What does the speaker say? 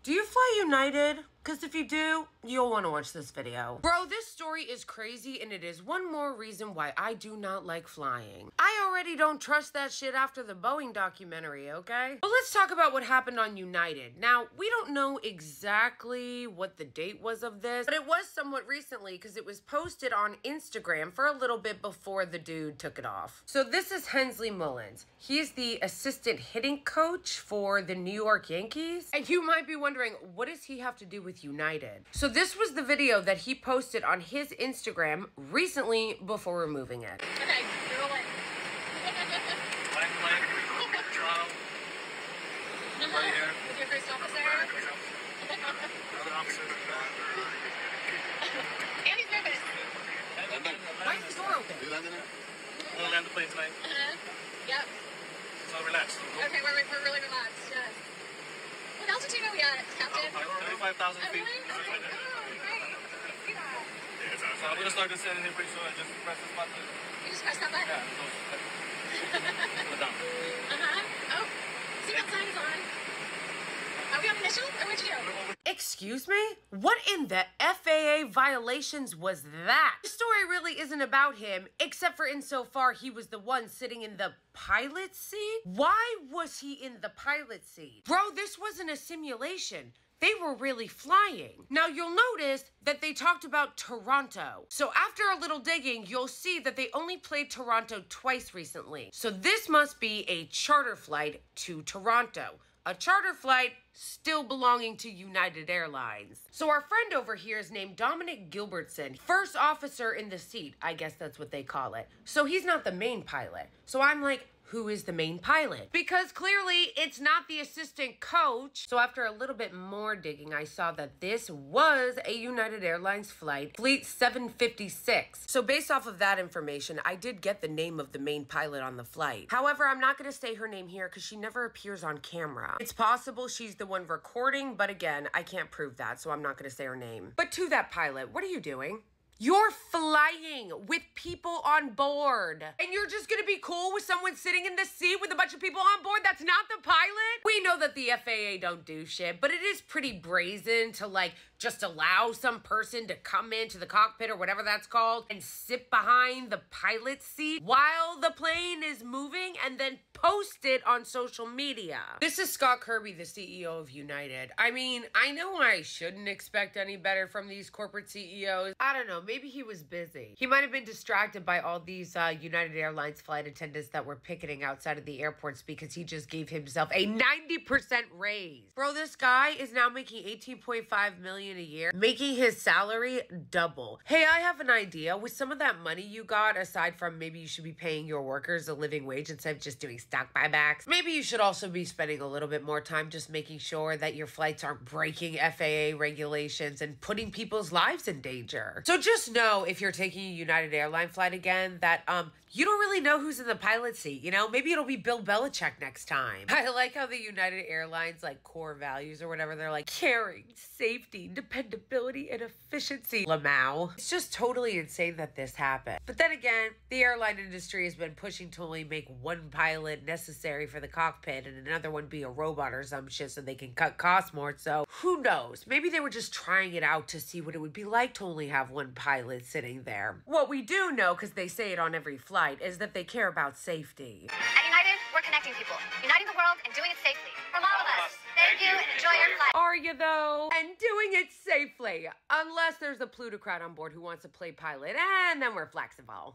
Do you fly United? Because if you do, you'll want to watch this video. Bro, this story is crazy, and it is one more reason why I do not like flying. I already don't trust that shit after the Boeing documentary, okay? But let's talk about what happened on United. Now, we don't know exactly what the date was of this, but it was somewhat recently because it was posted on Instagram for a little bit before the dude took it off. So this is Hensley Mullins. He's the assistant hitting coach for the New York Yankees. And you might be wondering, what does he have to do with United? So this was the video that he posted on his Instagram recently before removing it. Okay, you're rolling. Toronto. Right here. With your first officer. Another officer. And he's nervous. Why is the door open? You landing there? We're gonna land the plane tonight. Yep. So relax. Okay, we're really relaxed, yes. What altitude are we at, Captain? 35,000 feet. Really? Oh, great. See that. So I'm gonna start descending here pretty soon. I just press this button. You just press that button? Yeah, go down. Oh, seatbelt sign is on. Are we on initial, or what'd you do? Excuse me? What in the FAA violations was that? The story really isn't about him, except for insofar he was the one sitting in the pilot seat. Why was he in the pilot seat? Bro, this wasn't a simulation. They were really flying. Now, you'll notice that they talked about Toronto. So after a little digging, you'll see that they only played Toronto twice recently. So this must be a charter flight to Toronto. A charter flight still belonging to United Airlines. So our friend over here is named Dominic Gilbertson, first officer in the seat. I guess that's what they call it. So he's not the main pilot. So I'm like, who is the main pilot? Because clearly it's not the assistant coach. So after a little bit more digging, I saw that this was a United Airlines flight, Fleet 756. So based off of that information, I did get the name of the main pilot on the flight. However, I'm not gonna say her name here because she never appears on camera. It's possible she's the one recording, but again, I can't prove that, so I'm not gonna say her name. But to that pilot, what are you doing? You're flying with people on board. And you're just gonna be cool with someone sitting in the seat with a bunch of people on board that's not the pilot? We know that the FAA don't do shit, but it is pretty brazen to like just allow some person to come into the cockpit or whatever that's called and sit behind the pilot's seat while the plane is moving and then post it on social media. This is Scott Kirby, the CEO of United. I mean, I know I shouldn't expect any better from these corporate CEOs. I don't know, maybe he was busy. He might have been distracted by all these United Airlines flight attendants that were picketing outside of the airports because he just gave himself a 90% raise. Bro, this guy is now making $18.5 million a year, making his salary double. Hey, I have an idea. With some of that money you got, aside from maybe you should be paying your workers a living wage instead of just doing stock buybacks, maybe you should also be spending a little bit more time just making sure that your flights aren't breaking FAA regulations and putting people's lives in danger. So just know if you're taking a United Airline flight again that you don't really know who's in the pilot seat, you know? Maybe it'll be Bill Belichick next time. I like how the United Airlines like core values or whatever, they're like caring, safety, dependability, and efficiency. Lamau. It's just totally insane that this happened. But then again, the airline industry has been pushing to only make one pilot necessary for the cockpit and another one be a robot or some shit so they can cut costs more. So who knows? Maybe they were just trying it out to see what it would be like to only have one pilot sitting there. What we do know, because they say it on every flight, is that they care about safety. At United, we're connecting people, uniting the world, and doing it safely. From all of us, thank you and enjoy your flight. Are you though? And doing it safely. Unless there's a plutocrat on board who wants to play pilot, and then we're flexible.